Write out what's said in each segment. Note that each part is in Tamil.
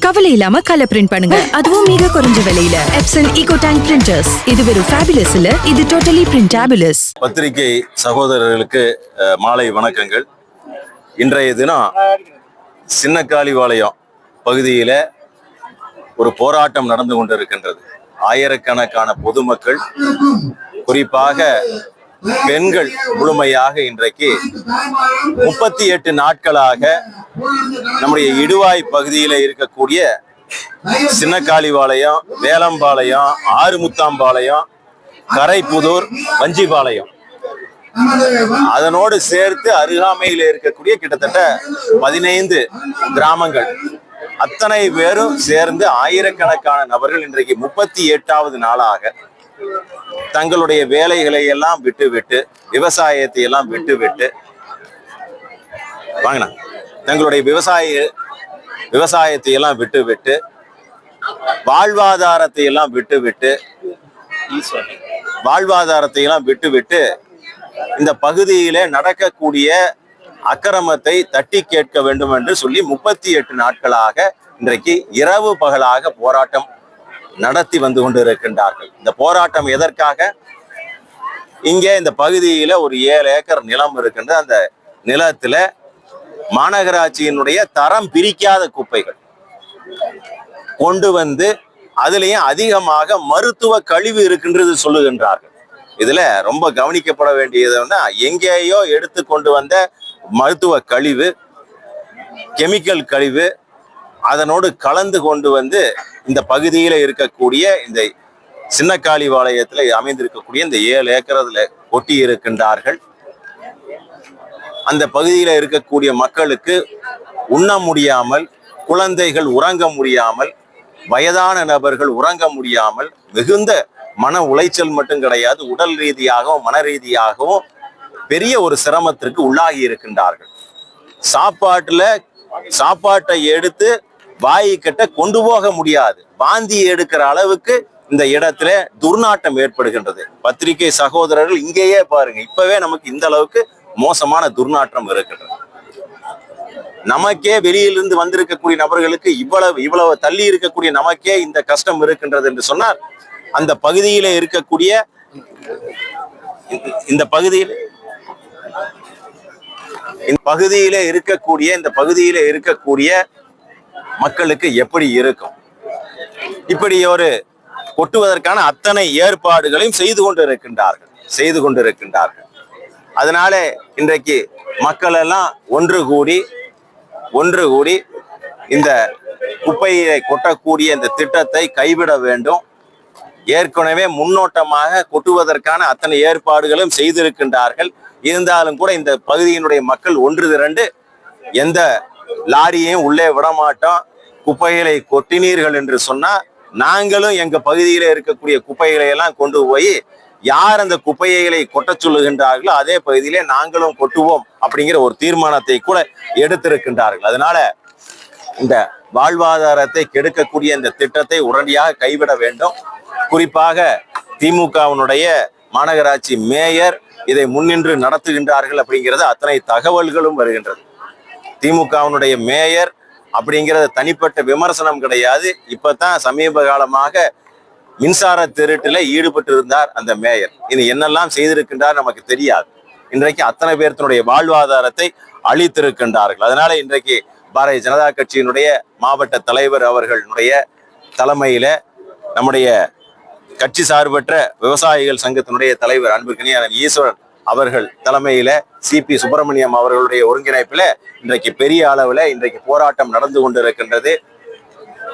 கவலை இல்லாம கலர் பிரிண்ட் பண்ணுங்க, அதுவும் மிக குறைஞ்ச விலையில. எப்சன் ஈகோ டேங்க் பிரிண்டர்ஸ். இது வெறும் ஃபேபுலஸ் இல்ல, இது டோட்டலி பிரிண்டபிளஸ். பத்திரிகை சகோதரர்களுக்கு மாலை வணக்கங்கள். இன்றைய தினம் சின்னக்காளிவாளையம் பகுதியில ஒரு போராட்டம் நடந்து கொண்டிருக்கின்றது. ஆயிரக்கணக்கான பொதுமக்கள், குறிப்பாக பெண்கள் முழுமையாக இன்றைக்கு 38 நாட்களாக நம்முடைய இடுவாய் பகுதியில இருக்கக்கூடிய சின்னக்காளிவாளையம், வேலம்பாளையம், ஆறுமுத்தாம்பாளையம், கரைப்புதூர், வஞ்சிபாளையம், அதனோடு சேர்த்து அருகாமையில் இருக்கக்கூடிய கிட்டத்தட்ட 15 கிராமங்கள், அத்தனை பேரும் சேர்ந்து ஆயிரக்கணக்கான நபர்கள் இன்றைக்கு 38வது நாளாக தங்களுடைய வேலைகளை எல்லாம் விட்டுவிட்டு, விவசாயத்தை எல்லாம் விட்டுவிட்டு, வாங்கினா தங்களுடைய விவசாயத்தை எல்லாம் விட்டுவிட்டு, வாழ்வாதாரத்தை எல்லாம் விட்டுவிட்டு இந்த பகுதியிலே நடக்கக்கூடிய அக்கிரமத்தை தட்டி கேட்க வேண்டும் என்று சொல்லி 38 நாட்களாக இன்றைக்கு இரவு பகலாக போராட்டம் நடத்தி வந்து கொண்டிருக்கின்றார்கள். இந்த போராட்டம் எதற்காக? இங்கே இந்த பகுதியில ஒரு 7 ஏக்கர் நிலம் இருக்கின்ற அந்த நிலத்துல மாநகராட்சியினுடைய தரம் பிரிக்காத குப்பைகள் கொண்டு வந்து அதுலயும் அதிகமாக மருத்துவ கழிவு இருக்கின்றது சொல்லுகின்றார்கள். இதுல ரொம்ப கவனிக்கப்பட வேண்டியதுன்னா, எங்கேயோ எடுத்து கொண்டு வந்த மருத்துவ கழிவு, கெமிக்கல் கழிவு அதனோடு கலந்து கொண்டு வந்து இந்த பகுதியில இருக்கக்கூடிய இந்த சின்னக்காளிவாளையத்துல அமைந்திருக்கக்கூடிய இந்த 7 ஏக்கர்ல கொட்டி இருக்கின்றார்கள். அந்த பகுதியில இருக்கக்கூடிய மக்களுக்கு உண்ண முடியாமல், குழந்தைகள் உறங்க முடியாமல், வயதான நபர்கள் உறங்க முடியாமல் மிகுந்த மன உளைச்சல் மட்டும் கிடையாது, உடல் ரீதியாகவும் மன ரீதியாகவும் பெரிய ஒரு சிரமத்திற்கு உள்ளாகி இருக்கின்றார்கள். சாப்பாட்டை எடுத்து வாய்க்கிட்ட கொண்டு போக முடியாது, வாந்தி எடுக்கிற அளவுக்கு இந்த இடத்துல துர்நாற்றம் ஏற்படுகின்றது. பத்திரிகை சகோதரர்கள் இங்கேயே பாருங்க, இப்பவே நமக்கு இந்த அளவுக்கு மோசமான துர்நாற்றம் இருக்கின்றது. நமக்கே வெளியிலிருந்து வந்திருக்கக்கூடிய நபர்களுக்கு இவ்வளவு தள்ளி இருக்கக்கூடிய நமக்கே இந்த கஷ்டம் இருக்கின்றது என்று சொன்னால், அந்த பகுதியில இருக்கக்கூடிய இந்த பகுதியில இருக்கக்கூடிய மக்களுக்கு எப்படி இருக்கும்? இப்படி ஒரு கொட்டுவதற்கான அத்தனை ஏற்பாடுகளையும் செய்து கொண்டிருக்கின்றார்கள். அதனால இன்றைக்கு மக்கள் எல்லாம் ஒன்று கூடி இந்த குப்பையை கொட்டக்கூடிய இந்த திட்டத்தை கைவிட வேண்டும். ஏற்கனவே முன்னோட்டமாக கொட்டுவதற்கான அத்தனை ஏற்பாடுகளும் செய்திருக்கின்றார்கள். இருந்தாலும் கூட இந்த பகுதியினுடைய மக்கள் ஒன்று திரண்டு எந்த லாரியையும் உள்ளே விடமாட்டோம், குப்பைகளை கொட்டினீர்கள் என்று சொன்னா நாங்களும் எங்க பகுதியில இருக்கக்கூடிய குப்பைகளை எல்லாம் கொண்டு போய் யார் அந்த குப்பைகளை கொட்ட சொல்லுகின்றார்களோ அதே பகுதியிலே நாங்களும் கொட்டுவோம் அப்படிங்கிற ஒரு தீர்மானத்தை கூட எடுத்திருக்கின்றார்கள். அதனால இந்த வாழ்வாதாரத்தை கெடுக்கக்கூடிய இந்த திட்டத்தை உடனடியாக கைவிட வேண்டும். குறிப்பாக திமுகவினுடைய மாநகராட்சி மேயர் இதை முன்னின்று நடத்துகின்றார்கள் அப்படிங்கிறது அத்தனை தகவல்களும் வருகின்றது. திமுகவினுடைய மேயர் அப்படிங்கிறது தனிப்பட்ட விமர்சனம் கிடையாது. இப்பதான் சமீப காலமாக மின்சார திருட்டுல ஈடுபட்டு இருந்தார் அந்த மேயர். இது என்னெல்லாம் செய்திருக்கின்றார் நமக்கு தெரியாது. இன்றைக்கு அத்தனை பேர்த்தினுடைய வாழ்வாதாரத்தை அளித்திருக்கின்றார்கள். அதனால இன்றைக்கு பாரதிய ஜனதா கட்சியினுடைய மாவட்ட தலைவர் அவர்களுடைய தலைமையில நம்முடைய கட்சி சார்பற்ற விவசாயிகள் சங்கத்தினுடைய தலைவர் அன்புக்கினிய ஈஸ்வரன் அவர்கள் தலைமையில சிபி சுப்பிரமணியம் அவர்களுடைய ஒருங்கிணைப்புல இன்றைக்கு பெரிய அளவுல இன்றைக்கு போராட்டம் நடந்து கொண்டிருக்கின்றது.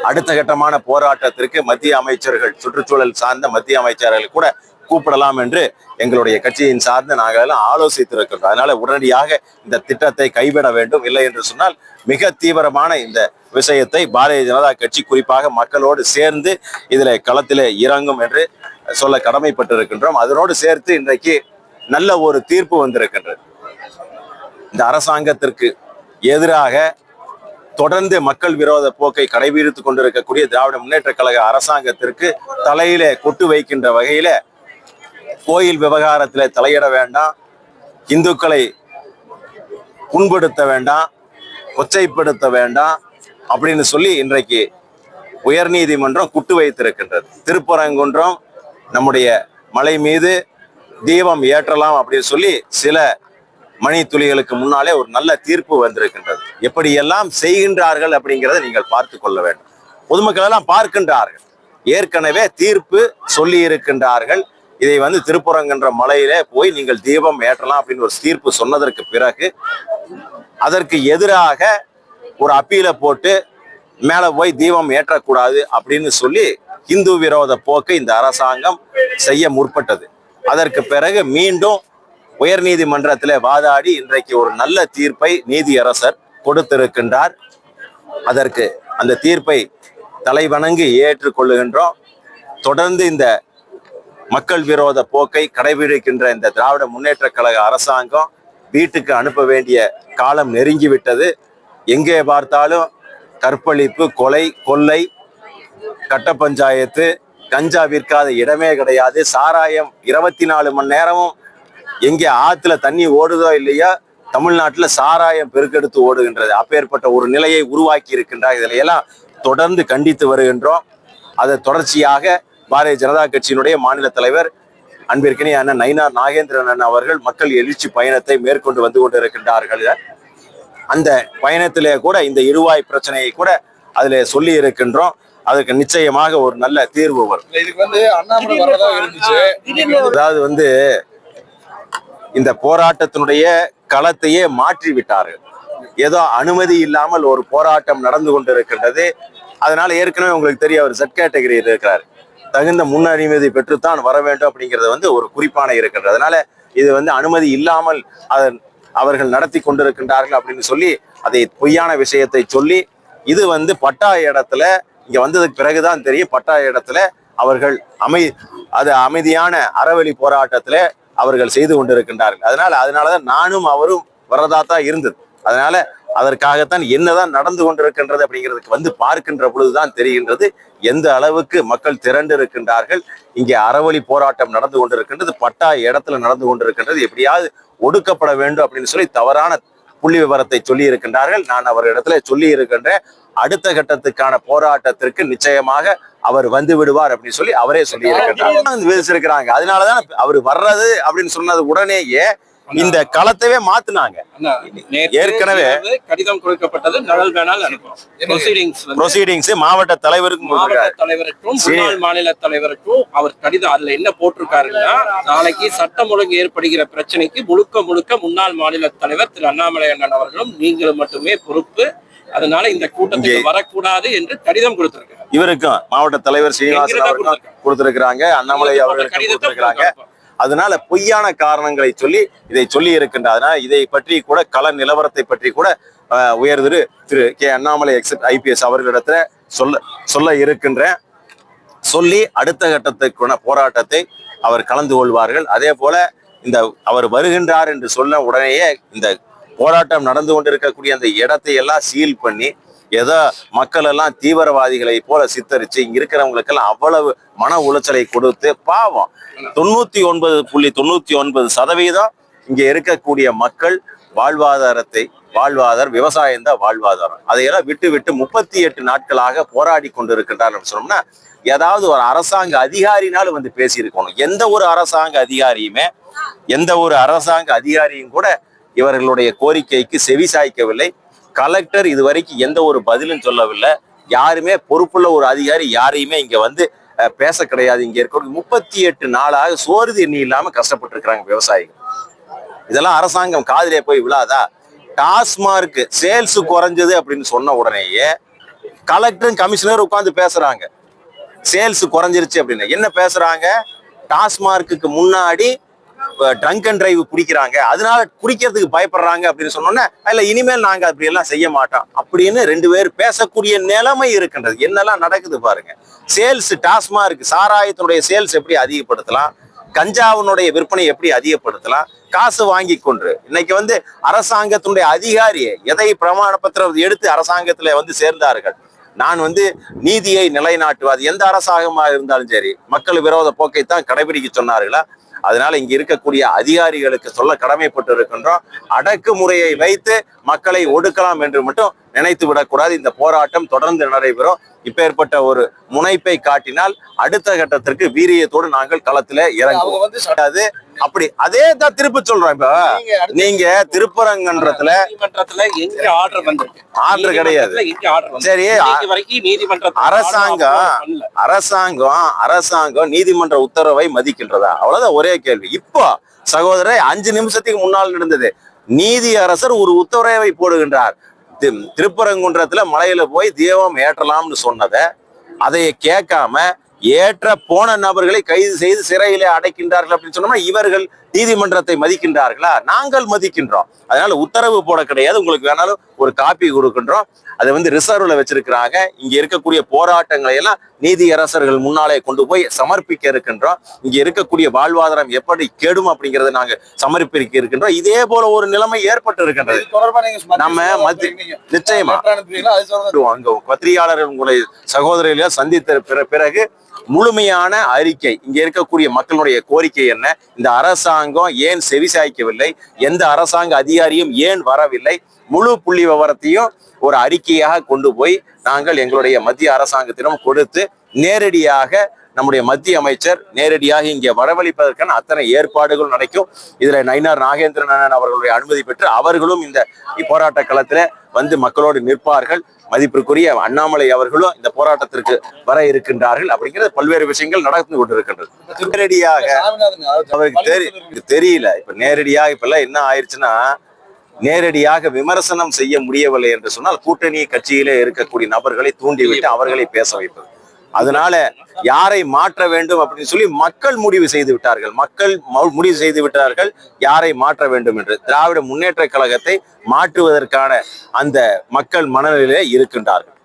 அடுத்த கட்டமான போராட்டத்திற்கு மத்திய அமைச்சர்கள், சுற்றுச்சூழல் சார்ந்த மத்திய அமைச்சர்கள் கூட கூப்பிடலாம் என்று எங்களுடைய கட்சியின் சார்ந்து நாங்கள் எல்லாம் ஆலோசித்திருக்கின்றோம். அதனால உடனடியாக இந்த திட்டத்தை கைவிட வேண்டும். இல்லை என்று சொன்னால் மிக தீவிரமான இந்த விஷயத்தை பாரதிய ஜனதா கட்சி குறிப்பாக மக்களோடு சேர்ந்து இதுல களத்திலே இறங்கும் என்று சொல்ல கடமைப்பட்டிருக்கின்றோம். அதனோடு சேர்த்து இன்றைக்கு நல்ல ஒரு தீர்ப்பு வந்திருக்கின்றது. இந்த அரசாங்கத்திற்கு எதிராக தொடர்ந்து மக்கள் விரோத போக்கை கடைபிடித்துக் கொண்டிருக்கக்கூடிய திராவிட முன்னேற்ற கழக அரசாங்கத்திற்கு தலையிலே கொட்டு வைக்கின்ற வகையில கோயில் விவகாரத்திலே தலையிட வேண்டாம், இந்துக்களை புண்படுத்த வேண்டாம், கொச்சைப்படுத்த வேண்டாம் அப்படின்னு சொல்லி இன்றைக்கு உயர்நீதிமன்றம் குட்டு வைத்திருக்கின்றது. திருப்பரங்குன்றம் நம்முடைய மலை மீது தீபம் ஏற்றலாம் அப்படின்னு சொல்லி சில மணி துளிகளுக்கு முன்னாலே ஒரு நல்ல தீர்ப்பு வந்திருக்கின்றது. எப்படியெல்லாம் செய்கின்றார்கள் அப்படிங்கிறத நீங்கள் பார்த்து கொள்ள வேண்டும். பொதுமக்கள் எல்லாம் பார்க்கின்றார்கள். ஏற்கனவே தீர்ப்பு சொல்லி இருக்கின்றார்கள். இதை திருப்பரங்குன்ற மலையிலே போய் நீங்கள் தீபம் ஏற்றலாம் அப்படின்னு ஒரு தீர்ப்பு சொன்னதற்கு பிறகு அதற்கு எதிராக ஒரு அப்பீலை போட்டு மேல போய் தீபம் ஏற்றக்கூடாது அப்படின்னு சொல்லி இந்து விரோத போக்கு இந்த அரசாங்கம் செய்ய முற்பட்டது. அதற்கு பிறகு மீண்டும் உயர்நீதிமன்றத்தில் வாதாடி இன்றைக்கு ஒரு நல்ல தீர்ப்பை நீதியரசர் கொடுத்திருக்கின்றார். அதற்கு அந்த தீர்ப்பை தலைவணங்கி ஏற்றுக்கொள்ளுகின்றோம். தொடர்ந்து இந்த மக்கள் விரோத போக்கை கடைபிடிக்கின்ற இந்த திராவிட முன்னேற்ற கழக அரசாங்கம் வீட்டுக்கு அனுப்ப வேண்டிய காலம் நெருங்கிவிட்டது. எங்கே பார்த்தாலும் கற்பழிப்பு, கொலை, கொள்ளை, கட்ட பஞ்சாயத்து, கஞ்சா விற்காத இடமே கிடையாது. சாராயம் 24 மணி நேரமும் எங்கே ஆத்துல தண்ணி ஓடுதோ இல்லையா, தமிழ்நாட்டுல சாராயம் பெருக்கெடுத்து ஓடுகின்றது. அப்பேற்பட்ட ஒரு நிலையை உருவாக்கி இருக்கின்றார். இதிலையெல்லாம் தொடர்ந்து கண்டித்து வருகின்றோம். அதை தொடர்ச்சியாக பாரதிய ஜனதா கட்சியினுடைய மாநில தலைவர் அன்பிற்கினிய அண்ணன் நயினார் நாகேந்திரன் அவர்கள் மக்கள் எழுச்சி பயணத்தை மேற்கொண்டு வந்து கொண்டிருக்கின்றார்கள். அந்த பயணத்திலே கூட இந்த இருவாய் பிரச்சனையை கூட அதுல சொல்லி இருக்கின்றோம். அதுக்கு நிச்சயமாக ஒரு நல்ல தீர்வு வரும். அதாவது இந்த போராட்டத்தினுடைய களத்தையே மாற்றி விட்டார்கள். ஏதோ அனுமதி இல்லாமல் ஒரு போராட்டம் நடந்து கொண்டிருக்கின்றது. அதனால ஏற்கனவே உங்களுக்கு தெரியும், அவர் செட் கேட்டகரியில் இருக்கிறார். தகுந்த முன் அனுமதி பெற்றுத்தான் வர வேண்டும் அப்படிங்கிறது ஒரு குறிப்பான இருக்கின்றது. அதனால இது அனுமதி இல்லாமல் அவர்கள் நடத்தி கொண்டிருக்கின்றார்கள் அப்படின்னு சொல்லி அதை பொய்யான விஷயத்தை சொல்லி இது பட்டா இடத்துல இங்க வந்ததுக்கு பிறகுதான் தெரியும். பட்டா இடத்துல அவர்கள் அமைதியான அறவழி போராட்டத்துல அவர்கள் செய்து கொண்டிருக்கின்றார்கள். அதனாலதான் நானும் அவரும் வரதாத்தான் இருந்தது. அதனால அதற்காகத்தான் என்னதான் நடந்து கொண்டிருக்கின்றது அப்படிங்கிறதுக்கு பார்க்கின்ற பொழுதுதான் தெரிகின்றது எந்த அளவுக்கு மக்கள் திரண்டு இருக்கின்றார்கள். இங்கே அறவழி போராட்டம் நடந்து கொண்டிருக்கின்றது, பட்டா இடத்துல நடந்து கொண்டிருக்கின்றது. எப்படியாவது ஒடுக்கப்பட வேண்டும் அப்படின்னு சொல்லி தவறான புள்ளி விவரத்தை சொல்லி இருக்கின்றார்கள். நான் அவரிடத்துல சொல்லி இருக்கின்றேன், அடுத்த கட்டத்துக்கான போராட்டத்திற்கு நிச்சயமாக அவர் வந்து விடுவார் அப்படின்னு சொல்லி அவரே சொல்லி இருக்கின்றார், விதிச்சிருக்கிறாங்க. அதனாலதான் அவர் வர்றது அப்படின்னு சொன்னது உடனேயே இந்த களத்தவே மாத்தினாங்க. ஏற்கனவே கடிதம் கொடுக்கப்பட்டது, மாவட்ட தலைவருக்கும் முன்னாள் மாநில தலைவருக்கும் அவர் கடிதம். அதுல என்ன போட்டிருக்காருன்னா, நாளைக்கு சட்டம் ஒழுங்கு ஏற்படுகிற பிரச்சனைக்கு முழுக்க முன்னாள் மாநில தலைவர் திரு அண்ணாமலை அண்ணன் அவர்களும் நீங்களும் மட்டுமே பொறுப்பு. அதனால இந்த கூட்டத்துக்கு வரக்கூடாது என்று கடிதம் கொடுத்திருக்காங்க. இவருக்கும் மாவட்ட தலைவர் சீனிவாசன் அவர்களும் கொடுத்திருக்கிறாங்க, அண்ணாமலை அவர்களுக்கும் கொடுத்திருக்கிறாங்க. அதனால பொய்யான காரணங்களை சொல்லி இதை சொல்லி இருக்கின்றார். அதனால இதை பற்றி கூட கள நிலவரத்தை பற்றி கூட உயர்திரு திரு கே அண்ணாமலை IPS அவர்களிடத்துல சொல்ல இருக்கின்ற சொல்லி அடுத்த கட்டத்துக்கான போராட்டத்தை அவர் கலந்து கொள்வார்கள். அதே போல இந்த அவர் வருகின்றார் என்று சொன்ன உடனேயே இந்த போராட்டம் நடந்து கொண்டிருக்கக்கூடிய அந்த இடத்தை எல்லாம் சீல் பண்ணி ஏதோ மக்கள் எல்லாம் தீவிரவாதிகளை போல சித்தரிச்சு இங்க இருக்கிறவங்களுக்கெல்லாம் அவ்வளவு மன உளைச்சலை கொடுத்து பாவம் 99.99% இங்க இருக்கக்கூடிய மக்கள் விவசாயம் தான் வாழ்வாதாரம். அதையெல்லாம் விட்டு 38 நாட்களாக போராடி கொண்டிருக்கின்றார் சொன்னோம்னா, ஏதாவது ஒரு அரசாங்க அதிகாரினாலும் பேசியிருக்கணும். எந்த ஒரு அரசாங்க அதிகாரியும் கூட இவர்களுடைய கோரிக்கைக்கு செவி சாய்க்கவில்லை. கலெக்டர் இதுவரைக்கும் எந்த ஒரு பதிலும் சொல்லவில்லை. யாருமே பொறுப்புள்ள ஒரு அதிகாரி யாரையுமே இங்க பேச கிடையாது. இங்க இருக்க 38 நாளாக சோறு தண்ணி இல்லாம கஷ்டப்பட்டு இருக்கிறாங்க விவசாயிகள். இதெல்லாம் அரசாங்கம் காதிலே போய் விழாதா? டாஸ்மார்க் சேல்ஸ் குறைஞ்சது அப்படின்னு சொன்ன உடனேயே கலெக்டரும் கமிஷனர் உட்கார்ந்து பேசுறாங்க, சேல்ஸ் குறைஞ்சிருச்சு அப்படின்னு. என்ன பேசுறாங்க? டாஸ்மார்க்கு முன்னாடி ட்ரங்க் அண்ட் டிரைவ் குடிக்கிறாங்க, அதனால குடிக்கிறதுக்கு பயப்படுறாங்க அப்படின்னு சொன்னோன்னே, இல்ல இனிமேல் நாங்க அப்படி எல்லாம் செய்ய மாட்டோம் அப்படின்னு 2 பேர் பேசக்கூடிய நிலைமை இருக்கின்றது. என்னெல்லாம் நடக்குது பாருங்க. சேல்ஸ், டாஸ்மார்க் சாராயத்தினுடைய சேல்ஸ் எப்படி அதிகப்படுத்தலாம், கஞ்சாவினுடைய விற்பனை எப்படி அதிகப்படுத்தலாம், காசு வாங்கி கொண்டு இன்னைக்கு அரசாங்கத்தினுடைய அதிகாரி எதை பிரமாண பத்திரம் எடுத்து அரசாங்கத்துல சேர்ந்தார்கள். நான் நீதியை நிலைநாட்டுவாது, எந்த அரசாங்கமாக இருந்தாலும் சரி மக்கள் விரோத போக்கை தான் கடைபிடிக்க சொன்னார்களா? அதனால இங்க இருக்கக்கூடிய அதிகாரிகளுக்கு சொல்ல கடமைப்பட்டு இருக்கின்றோம். அடக்குமுறையை வைத்து மக்களை ஒடுக்கலாம் என்று மட்டும் நினைத்து விடக்கூடாது. இந்த போராட்டம் தொடர்ந்து நடைபெறும். இப்பேற்பட்ட ஒரு முனைப்பை காட்டினால் அடுத்த கட்டத்திற்கு வீரியத்தோடு நாங்கள் களத்துல இறங்குவோம். அப்படி அதே தான் திருப்பி சொல்றோம். இப்ப நீங்க திருப்பரங்கன்றத்துல எங்க ஆர்டர் வந்திருக்கு? ஆர்டர் கிடையாது. சரி, அரசாங்கம் நீதிமன்ற உத்தரவை மதிக்கின்றதா? அவ்வளவுதான் ஒரே கேள்வி. இப்போ சகோதரர் 5 நிமிஷத்துக்கு முன்னால் நடந்தது. நீதி அரசர் ஒரு உத்தரவை போடுகின்றார். திருப்பரங்குன்றத்துல மலையில போய் தீபம் ஏற்றலாம்னு சொன்னதை அதை கேட்காம ஏற்ற போன நபர்களை கைது செய்து சிறையிலே அடைக்கின்றார்கள் அப்படின்னு சொன்னோம்னா இவர்கள் நீதிமன்றத்தை மதிக்கின்றார்களா? நாங்கள் மதிக்கின்றோம். அதனால உத்தரவு போட கிடையாது. உங்களுக்கு வேணாலும் ஒரு காப்பி கொடுக்கின்றோம். அதை ரிசர்வ்ல வச்சிருக்கிறாங்க. இங்க இருக்கக்கூடிய போராட்டங்களை எல்லாம் நீதி அரசர்கள் முன்னாலே கொண்டு போய் சமர்ப்பிக்க இருக்கின்றோம். இங்க இருக்கக்கூடிய வாழ்வாதாரம் எப்படி கெடும் அப்படிங்கறத நாங்க சமர்ப்பிக்க இருக்கின்றோம். இதே போல ஒரு நிலைமை ஏற்பட்டு இருக்கின்றது. நம்ம நிச்சயமா அங்க பத்திரிகையாளர்கள் உங்களை சகோதரிகளை சந்தித்த பிறகு முழுமையான அறிக்கை, இங்க இருக்கக்கூடிய மக்களுடைய கோரிக்கை என்ன, இந்த அரசாங்கம் ஏன் செவிசாய்க்கவில்லை, எந்த அரசாங்க அதிகாரியும் ஏன் வரவில்லை, முழு புள்ளி விவரத்தையும் ஒரு அறிக்கையாக கொண்டு போய் நாங்கள் எங்களுடைய மத்திய அரசாங்கத்திடம் கொடுத்து நேரடியாக நம்முடைய மத்திய அமைச்சர் நேரடியாக இங்கே வரவழைப்பதற்கான அத்தனை ஏற்பாடுகள் நடக்கும். இதுல நயினார் நாகேந்திரன் அவர்களுடைய அனுமதி பெற்று அவர்களும் இந்த போராட்ட களத்துல மக்களோடு நிற்பார்கள். மதிப்பிற்குரிய அண்ணாமலை அவர்களும் இந்த போராட்டத்திற்கு வர இருக்கின்றார்கள். அப்படிங்கிறது பல்வேறு விஷயங்கள் நடந்து கொண்டிருக்கின்றது. நேரடியாக அவருக்கு தெரியல. இப்ப நேரடியாக இப்ப எல்லாம் என்ன ஆயிடுச்சுன்னா, நேரடியாக விமர்சனம் செய்ய முடியவில்லை என்று சொன்னால் கூட்டணி கட்சியிலே இருக்கக்கூடிய நபர்களை தூண்டிவிட்டு அவர்களை பேச வைப்பது. அதனால யாரை மாற்ற வேண்டும் அப்படின்னு சொல்லி மக்கள் முடிவு செய்து விட்டார்கள் யாரை மாற்ற வேண்டும் என்று. திராவிட முன்னேற்ற கழகத்தை மாற்றுவதற்கான அந்த மக்கள் மனநிலையிலே இருக்கின்றார்கள்.